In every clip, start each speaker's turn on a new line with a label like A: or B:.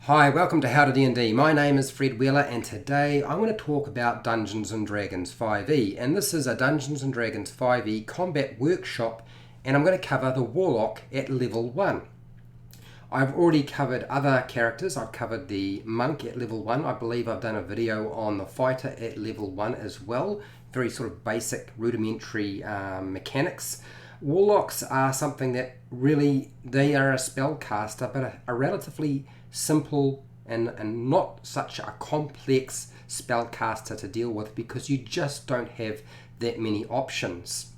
A: Hi, welcome to HowtoDandD. My name is Fred Wheeler and today I want to talk about Dungeons & Dragons 5e, and this is a Dungeons & Dragons 5e combat workshop, and I'm going to cover the Warlock at level 1. I've already covered other characters. I've covered the Monk at level 1. I believe I've done a video on the Fighter at level 1 as well. Very sort of basic rudimentary mechanics. Warlocks are something that really, they are a spellcaster, but a relatively simple and not such a complex spellcaster to deal with because you just don't have that many options.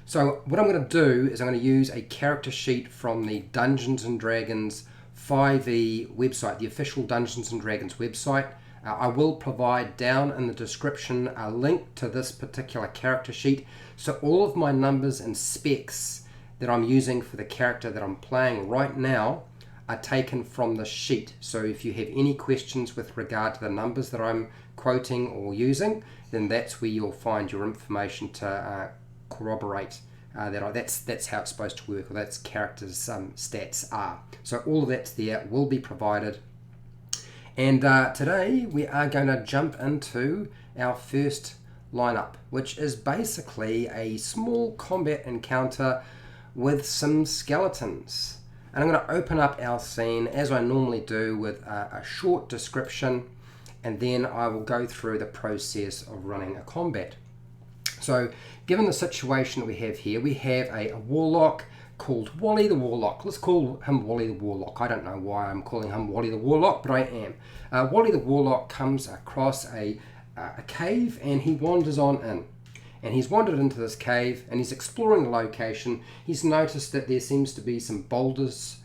A: So what I'm going to do is I'm going to use a character sheet from the Dungeons & Dragons 5e website, the official Dungeons & Dragons website. I will provide down in the description a link to this particular character sheet. So all of my numbers and specs that I'm using for the character that I'm playing right now are taken from the sheet. So if you have any questions with regard to the numbers that I'm quoting or using, then that's where you'll find your information to corroborate that's how it's supposed to work, or that's characters' stats are. So all of that's there, will be provided. And today we are going to jump into our first lineup, which is basically a small combat encounter with some skeletons. And I'm going to open up our scene as I normally do with a short description, and then I will go through the process of running a combat. So given the situation that we have here, we have a warlock called Wally the Warlock. Let's call him Wally the Warlock. I don't know why I'm calling him Wally the Warlock, but I am. Wally the Warlock comes across a cave and he wanders on in. And he's wandered into this cave and he's exploring the location. He's noticed that there seems to be some boulders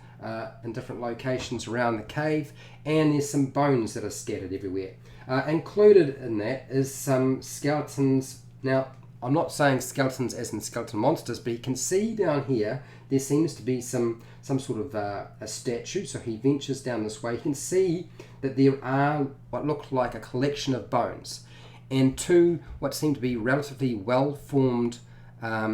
A: in different locations around the cave, and there's some bones that are scattered everywhere. Included in that is some skeletons. Now, I'm not saying skeletons as in skeleton monsters, but you can see down here there seems to be some sort of a statue. So he ventures down this way. You can see that there are what look like a collection of bones, and two what seem to be relatively well-formed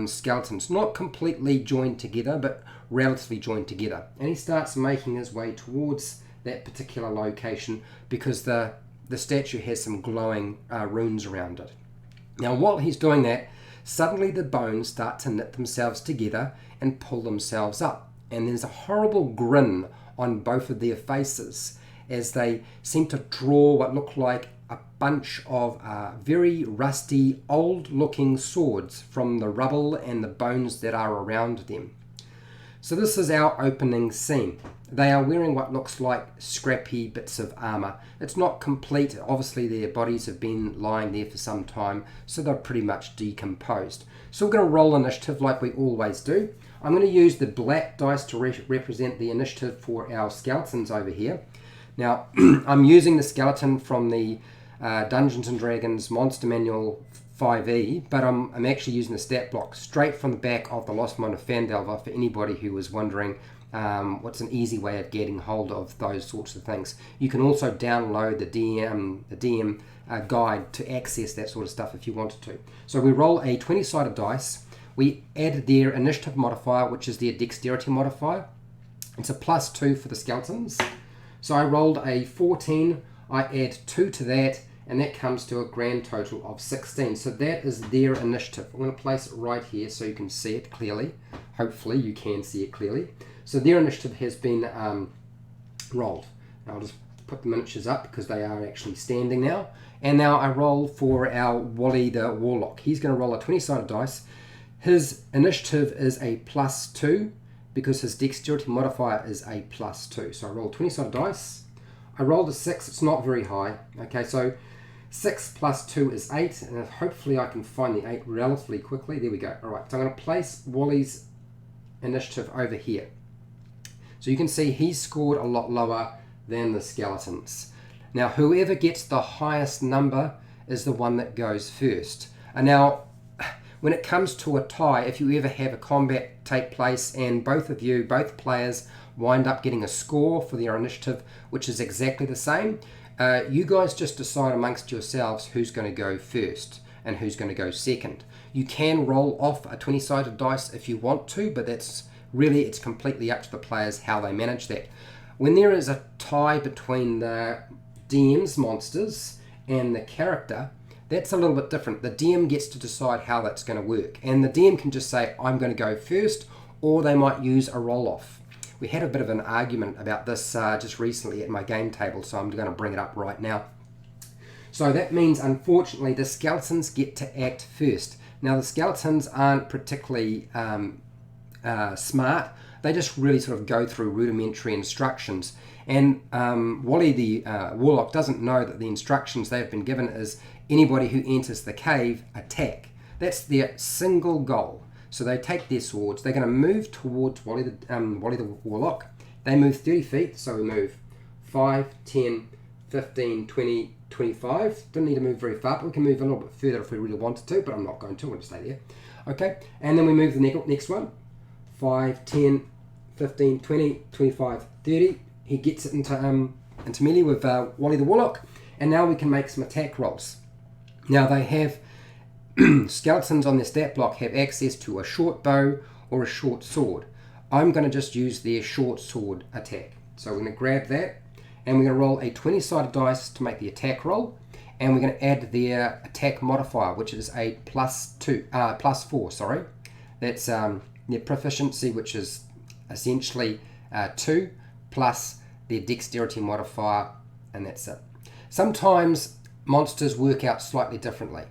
A: skeletons, not completely joined together, but relatively joined together. And he starts making his way towards that particular location because the statue has some glowing runes around it. Now, while he's doing that, suddenly the bones start to knit themselves together and pull themselves up. And there's a horrible grin on both of their faces as they seem to draw what look like a bunch of very rusty, old-looking swords from the rubble and the bones that are around them. So this is our opening scene. They are wearing what looks like scrappy bits of armor. It's not complete. Obviously, their bodies have been lying there for some time, so they're pretty much decomposed. So we're going to roll initiative like we always do. I'm going to use the black dice to represent the initiative for our skeletons over here. Now, I'm using the skeleton from the Dungeons & Dragons Monster Manual 5e, but I'm actually using the stat block straight from the back of the Lost Mine of Phandelver for anybody who was wondering what's an easy way of getting hold of those sorts of things. You can also download the DM guide to access that sort of stuff if you wanted to. So we roll a 20-sided dice. We add their initiative modifier, which is their dexterity modifier. It's a +2 for the skeletons. So I rolled a 14, I add 2 to that, and that comes to a grand total of 16. So that is their initiative. I'm going to place it right here so you can see it clearly. Hopefully you can see it clearly. So their initiative has been rolled. I'll just put the miniatures up because they are actually standing now. And now I roll for our Wally the Warlock. He's going to roll a 20-sided dice. His initiative is a +2 because his dexterity modifier is a +2. So I roll 20-sided dice. I rolled a 6. It's not very high. Okay, so 6 + 2 is 8, and hopefully I can find the 8 relatively quickly. There we go. All right, so I'm going to place Wally's initiative over here. So you can see he's scored a lot lower than the skeletons. Now, whoever gets the highest number is the one that goes first. And now, when it comes to a tie, if you ever have a combat take place and both players wind up getting a score for their initiative, which is exactly the same, you guys just decide amongst yourselves who's going to go first and who's going to go second. You can roll off a 20-sided dice if you want to, but that's really, it's completely up to the players how they manage that. when there is a tie between the DM's monsters and the character, that's a little bit different. The DM gets to decide how that's going to work, and the DM can just say, I'm going to go first, or they might use a roll-off. We had a bit of an argument about this just recently at my game table, so I'm going to bring it up right now. So that means, unfortunately, the skeletons get to act first. Now, the skeletons aren't particularly smart. They just really sort of go through rudimentary instructions. And Wally the Warlock doesn't know that the instructions they've been given is anybody who enters the cave, attack. That's their single goal. So they take their swords. They're going to move towards Wally the Warlock. They move 30 feet, so we move 5, 10, 15, 20, 25. Don't need to move very far, but we can move a little bit further if we really wanted to, but I'm not going to. I'm going to stay there. Okay, and then we move the next one. 5, 10, 15, 20, 25, 30. He gets it into melee with Wally the Warlock, and now we can make some attack rolls. Now they have skeletons on their stat block have access to a short bow or a short sword. I'm going to just use their short sword attack. So we're going to grab that, and we're going to roll a 20-sided dice to make the attack roll, and we're going to add their attack modifier, which is a +4. Sorry, that's their proficiency, which is essentially 2 plus their dexterity modifier, and that's it. Sometimes monsters work out slightly differently.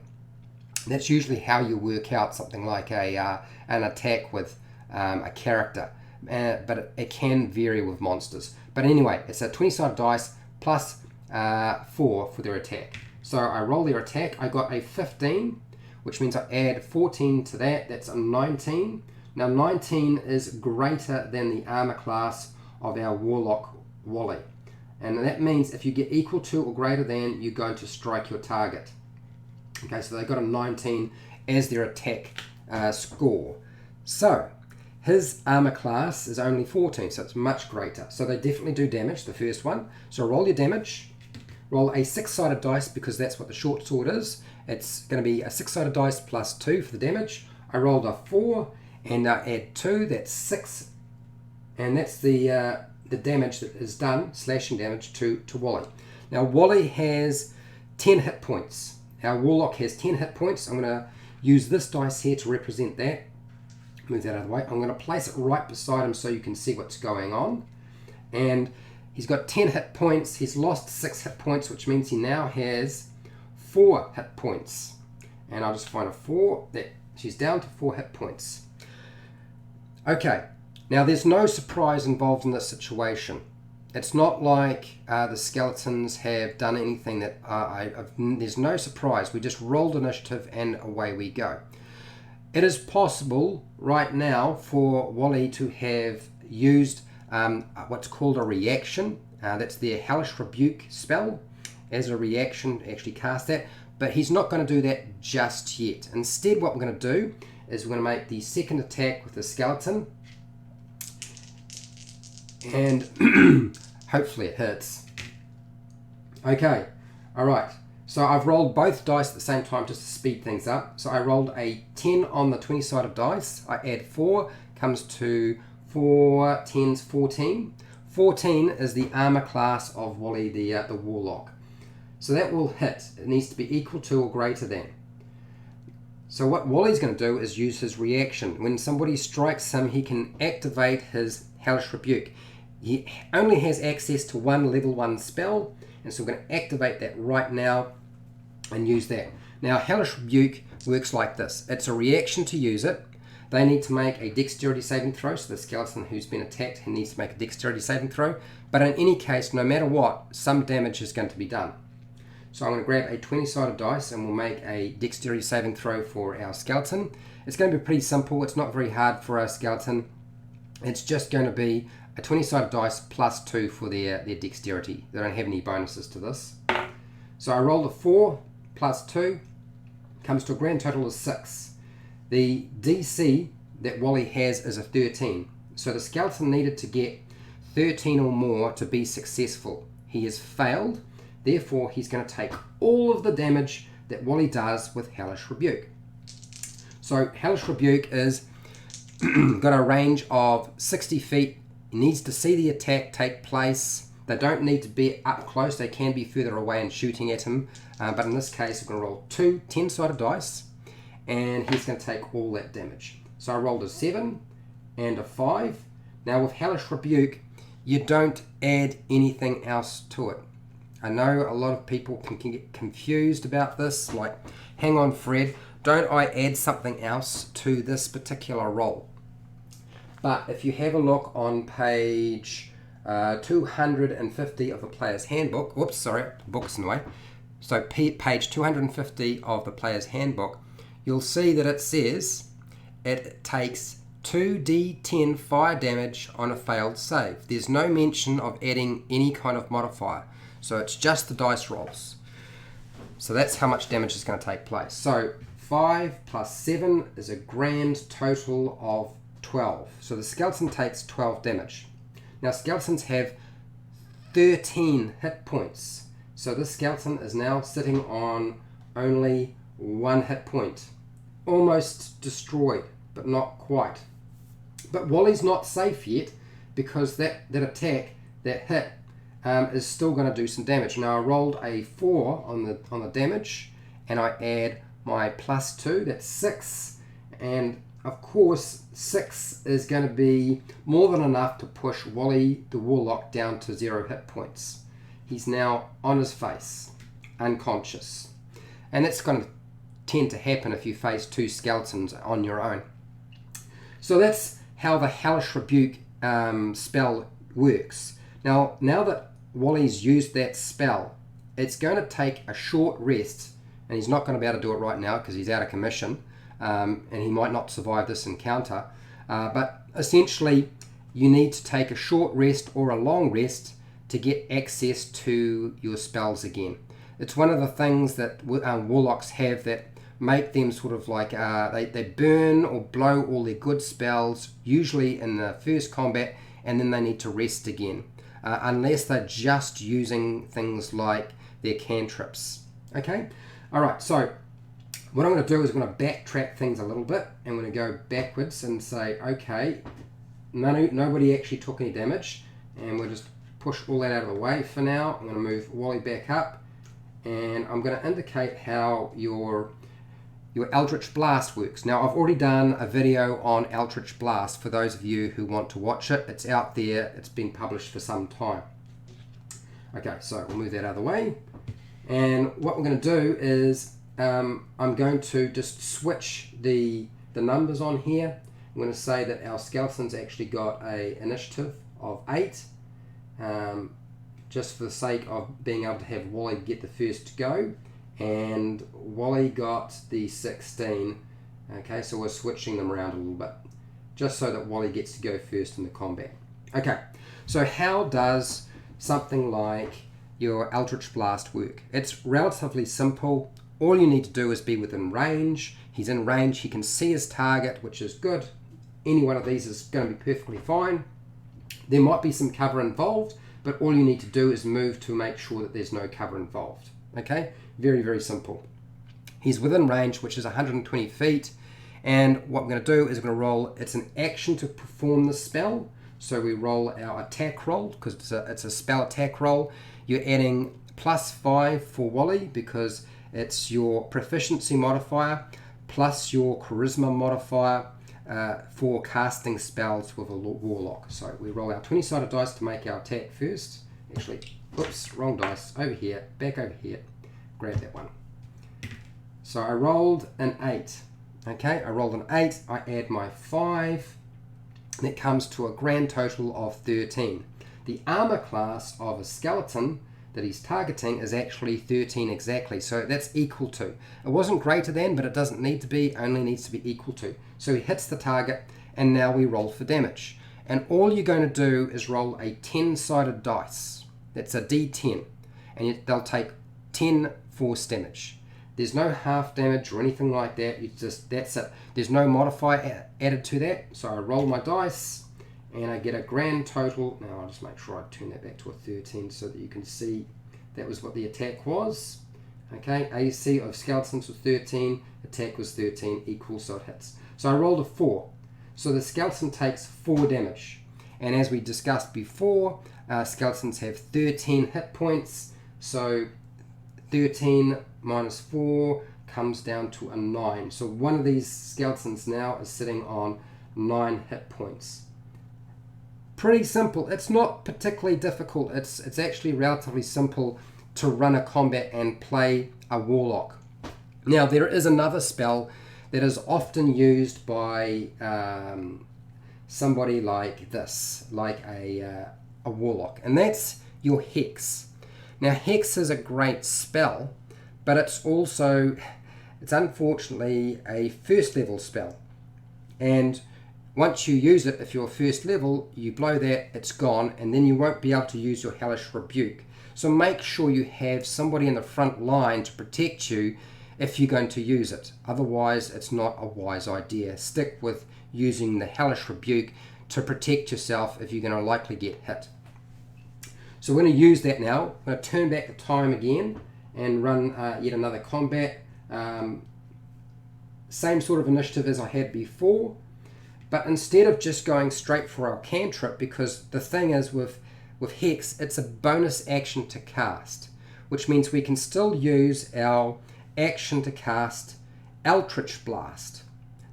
A: That's usually how you work out something like an attack with a character, but it can vary with monsters. But anyway, it's a 20-sided dice plus 4 for their attack. So I roll their attack. I got a 15, which means I add 14 to that. That's a 19. Now 19 is greater than the armor class of our Warlock Wally. And that means if you get equal to or greater than, you're going to strike your target. Okay, so they got a 19 as their attack score. So his armor class is only 14, so it's much greater. So they definitely do damage, the first one. So roll your damage. Roll a 6-sided dice because that's what the short sword is. It's going to be a 6-sided dice plus 2 for the damage. I rolled a 4 and add 2, that's 6. And that's the damage that is done, slashing damage to Wally. Now Wally has 10 hit points. Our Warlock has 10 hit points. I'm going to use this dice here to represent that. Move that out of the way. I'm going to place it right beside him so you can see what's going on. And he's got 10 hit points. He's lost 6 hit points, which means he now has 4 hit points. And I'll just find a 4. She's down to 4 hit points. Okay. Now there's no surprise involved in this situation. It's not like the skeletons have done anything that there's no surprise. We just rolled initiative and away we go. It is possible right now for Wally to have used what's called a reaction. That's their hellish rebuke spell as a reaction to actually cast that. But he's not going to do that just yet. Instead, what we're going to do is we're going to make the second attack with the skeleton. And hopefully it hits. Okay, alright. So I've rolled both dice at the same time just to speed things up. So I rolled a 10 on the 20-sided dice. I add 4, comes to 4 10s, 14. 14 is the armor class of Wally the Warlock. So that will hit. It needs to be equal to or greater than. So what Wally's going to do is use his reaction. When somebody strikes him, he can activate his hellish rebuke. He only has access to one level 1 spell, and so we're going to activate that right now and use that. Now, hellish rebuke works like this. It's a reaction to use it. They need to make a dexterity saving throw, so the skeleton who's been attacked he needs to make a dexterity saving throw. But in any case, no matter what, some damage is going to be done. So I'm going to grab a 20-sided dice and we'll make a dexterity saving throw for our skeleton. It's going to be pretty simple. It's not very hard for our skeleton. It's just going to be a 20-sided dice plus 2 for their dexterity. They don't have any bonuses to this. So I rolled a 4 plus 2, comes to a grand total of 6. The DC that Wally has is a 13. So the skeleton needed to get 13 or more to be successful. He has failed, therefore he's going to take all of the damage that Wally does with hellish rebuke. So hellish rebuke is got a range of 60 feet He needs to see the attack take place. They don't need to be up close. They can be further away and shooting at him. But in this case, I'm going to roll two 10-sided dice, and he's going to take all that damage. So I rolled a 7 and a 5. Now with Hellish Rebuke, you don't add anything else to it. I know a lot of people can get confused about this, like, hang on Fred, don't I add something else to this particular roll? But if you have a look on page 250 of the Player's Handbook, whoops, sorry, the book's in the way. So page 250 of the Player's Handbook, you'll see that it says it takes 2d10 fire damage on a failed save. There's no mention of adding any kind of modifier. So it's just the dice rolls. So that's how much damage is going to take place. So 5 plus 7 is a grand total of 12. So the skeleton takes 12 damage. Now skeletons have 13 hit points. So this skeleton is now sitting on only 1 hit point. Almost destroyed, but not quite. But Wally's not safe yet, because that attack, that hit, is still going to do some damage. Now I rolled a 4 on the damage, and I add my +2, that's 6, and of course 6 is going to be more than enough to push Wally the Warlock down to 0 hit points. He's now on his face, unconscious, and that's going to tend to happen if you face 2 skeletons on your own. So that's how the Hellish Rebuke spell works. Now that Wally's used that spell, it's going to take a short rest, and he's not going to be able to do it right now because he's out of commission, and he might not survive this encounter, but essentially you need to take a short rest or a long rest to get access to your spells again. It's one of the things that Warlocks have that make them sort of like, they burn or blow all their good spells, usually in the first combat, and then they need to rest again. Unless they're just using things like their cantrips. Okay? Alright, so what I'm going to do is I'm going to backtrack things a little bit. I'm going to go backwards and say, okay, nobody actually took any damage, and we'll just push all that out of the way for now. I'm going to move Wally back up, and I'm going to indicate how your Eldritch Blast works. Now I've already done a video on Eldritch Blast for those of you who want to watch it. It's out there, it's been published for some time. Okay, so we'll move that out of the way. And what we're going to do is I'm going to just switch the numbers on here. I'm going to say that our skeleton's actually got an initiative of 8, just for the sake of being able to have Wally get the first go. And Wally got the 16. Okay, so we're switching them around a little bit, just so that Wally gets to go first in the combat. Okay, so how does something like your Eldritch Blast work? It's relatively simple. All you need to do is be within range. He's in range, he can see his target, which is good. Any one of these is going to be perfectly fine. There might be some cover involved, but all you need to do is move to make sure that there's no cover involved. Okay, very, very simple. He's within range, which is 120 feet, and what we're going to do is we're going to roll, it's an action to perform the spell, so we roll our attack roll, because it's a spell attack roll. You're adding +5 for Wally, because it's your proficiency modifier, plus your charisma modifier for casting spells with a Warlock. So we roll our 20-sided dice to make our attack first. Actually, oops, wrong dice, over here, back over here, grab that one. So I rolled an 8, okay, I rolled an 8, I add my 5, and it comes to a grand total of 13. The armor class of a skeleton that he's targeting is actually 13 exactly, so that's equal to. It wasn't greater than, but it doesn't need to be, only needs to be equal to. So he hits the target, and now we roll for damage. And all you're going to do is roll a 10-sided dice. That's a D10, and they'll take 10 force damage. There's no half damage or anything like that. You just, that's it. There's no modifier added to that. So I roll my dice, and I get a grand total. Now I'll just make sure I turn that back to a 13 so that you can see that was what the attack was. Okay, AC of skeletons was 13, attack was 13, equal, so it hits. So I rolled a 4. So the skeleton takes 4 damage. And as we discussed before, skeletons have 13 hit points, so 13 minus 4 comes down to a 9. So one of these skeletons now is sitting on 9 hit points. Pretty simple. It's not particularly difficult. It's actually relatively simple to run a combat and play a Warlock. Now there is another spell that is often used by somebody like this, like a Warlock, and that's your Hex. Now Hex is a great spell, but it's unfortunately a first level spell, and once you use it, if you're first level, you blow that, it's gone, and then you won't be able to use your hellish rebuke. So make sure you have somebody in the front line to protect you if you're going to use it. Otherwise, it's not a wise idea. Stick with using the hellish rebuke to protect yourself if you're going to likely get hit. So we're going to use that now. I'm going to turn back the time again and run yet another combat. Same sort of initiative as I had before. But instead of just going straight for our cantrip, because the thing is with Hex, it's a bonus action to cast, which means we can still use our action to cast Eldritch Blast.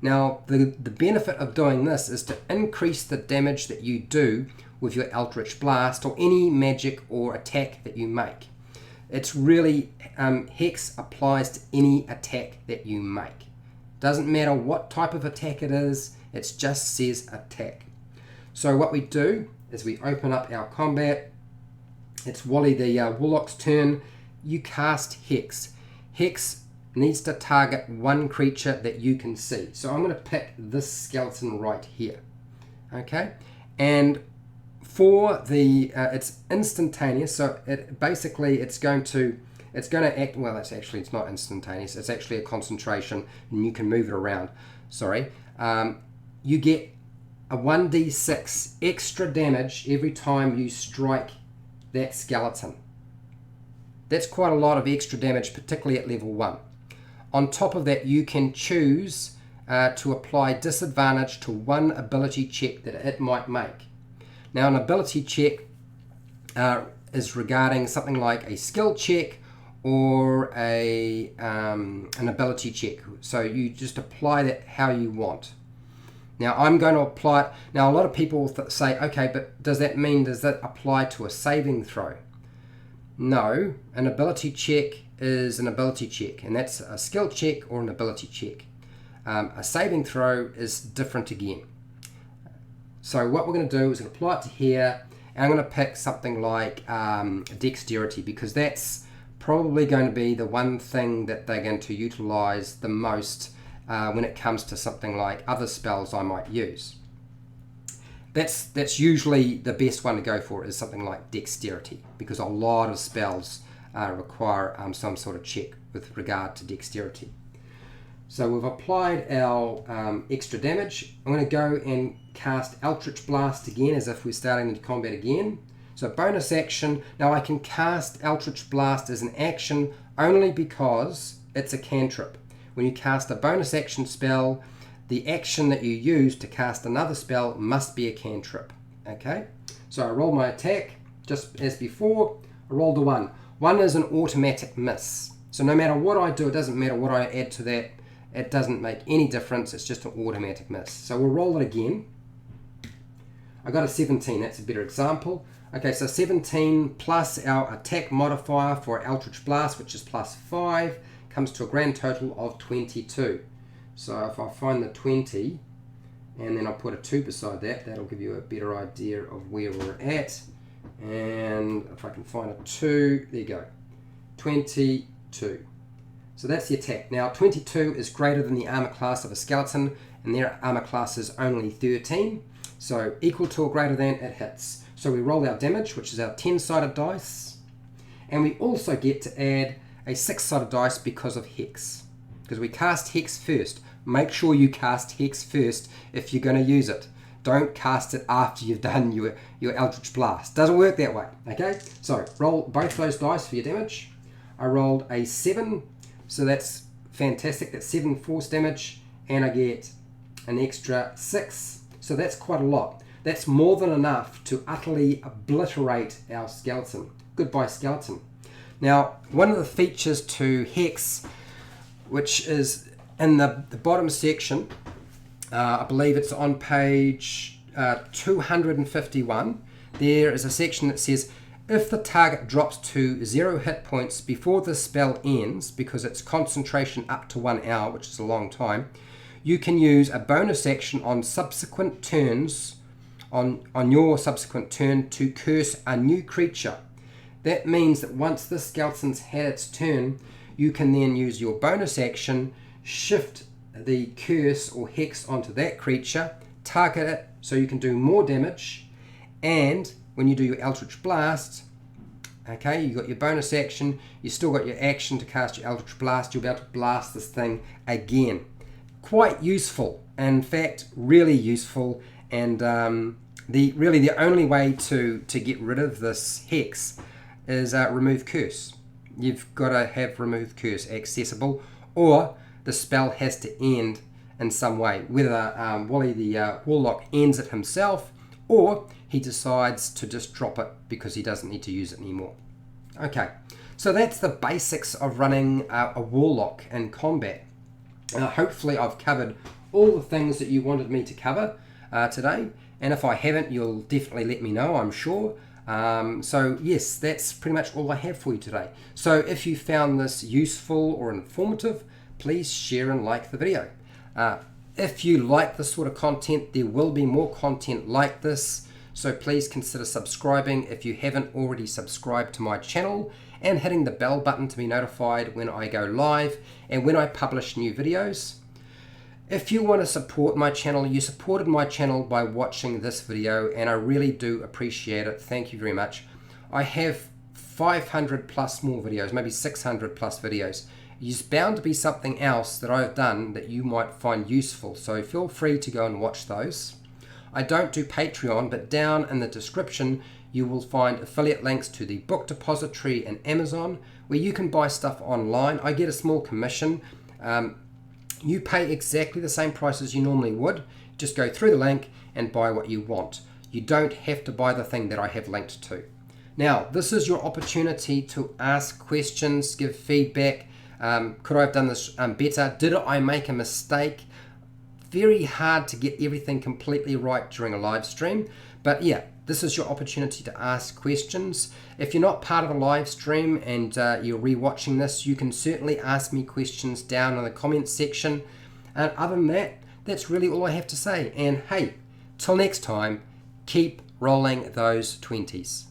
A: Now, the benefit of doing this is to increase the damage that you do with your Eldritch Blast or any magic or attack that you make. It's really, Hex applies to any attack that you make. Doesn't matter what type of attack it is, it just says attack. So what we do is we open up our combat. It's Wally the Warlock's turn. You cast Hex. Hex needs to target one creature that you can see. So I'm going to pick this skeleton right here. Okay, and for the it's instantaneous. So it's going to act. Well, it's not instantaneous. It's actually a concentration, and you can move it around. Sorry. You get a 1d6 extra damage every time you strike that skeleton. That's quite a lot of extra damage, particularly at level 1. On top of that, you can choose to apply disadvantage to one ability check that it might make. Now, an ability check is regarding something like a skill check or an ability check. So you just apply that how you want. Now I'm going to apply it. Now a lot of people say, okay, but does that apply to a saving throw? No, an ability check is an ability check, and that's a skill check or an ability check. A saving throw is different again. So what we're going to do is apply it to here, and I'm going to pick something like dexterity, because that's probably going to be the one thing that they're going to utilize the most when it comes to something like other spells I might use. That's usually the best one to go for, is something like dexterity, because a lot of spells require some sort of check with regard to dexterity. So we've applied our extra damage. I'm going to go and cast Eldritch Blast again, as if we're starting into combat again. So bonus action. Now I can cast Eldritch Blast as an action only because it's a cantrip. When you cast a bonus action spell, the action that you use to cast another spell must be a cantrip. Okay, so I roll my attack just as before. I rolled a 1. 1 is an automatic miss. So no matter what I do, it doesn't matter what I add to that, it doesn't make any difference. It's just an automatic miss. So we'll roll it again. I got a 17. That's a better example. Okay, so 17 plus our attack modifier for Eldritch Blast, which is plus 5, comes to a grand total of 22. So if I find the 20 and then I'll put a 2 beside that, that'll give you a better idea of where we're at. And if I can find a 2, there you go, 22. So that's the attack. Now 22 is greater than the armor class of a skeleton, and their armor class is only 13. So equal to or greater than, it hits. So we roll our damage, which is our 10-sided dice, and we also get to add a 6-sided dice because of Hex, because we cast Hex first. Make sure you cast Hex first if you're going to use it. Don't cast it after you've done your Eldritch Blast. Doesn't work that way. Okay, so roll both those dice for your damage. I rolled a 7, so that's fantastic. That's 7 force damage, and I get an extra 6, so that's quite a lot. That's more than enough to utterly obliterate our skeleton. Goodbye skeleton. Now, one of the features to Hex, which is in the bottom section, I believe it's on page 251, there is a section that says, if the target drops to 0 hit points before the spell ends, because it's concentration up to 1 hour, which is a long time, you can use a bonus action on subsequent turns, on your subsequent turn, to curse a new creature. That means that once the skeleton's had its turn, you can then use your bonus action, shift the curse or hex onto that creature, target it so you can do more damage, and when you do your Eldritch Blast, okay, you got your bonus action, you still got your action to cast your Eldritch Blast, you'll be able to blast this thing again. Quite useful, in fact, really useful, and the only way to get rid of this hex is remove curse. You've got to have remove curse accessible, or the spell has to end in some way, whether Wally the Warlock ends it himself, or he decides to just drop it because he doesn't need to use it anymore. Okay, so that's the basics of running a Warlock in combat. Hopefully I've covered all the things that you wanted me to cover today, and if I haven't, you'll definitely let me know, I'm sure. So yes, that's pretty much all I have for you today. So if you found this useful or informative, please share and like the video. If you like this sort of content, there will be more content like this, so please consider subscribing if you haven't already subscribed to my channel, and hitting the bell button to be notified when I go live and when I publish new videos. If you want to support my channel, you supported my channel by watching this video, and I really do appreciate it. Thank you very much. I have 500 plus more videos, maybe 600 plus videos. There's bound to be something else that I've done that you might find useful, so feel free to go and watch those. I don't do Patreon, but down in the description you will find affiliate links to the book depository and Amazon, where you can buy stuff online. I get a small commission. You pay exactly the same price as you normally would. Just go through the link and buy what you want. You don't have to buy the thing that I have linked to. Now, this is your opportunity to ask questions, give feedback. Could I have done this better? Did I make a mistake? Very hard to get everything completely right during a live stream, but yeah, this is your opportunity to ask questions. If you're not part of a live stream and you're rewatching this, you can certainly ask me questions down in the comments section. And other than that, that's really all I have to say. And hey, till next time, keep rolling those 20s.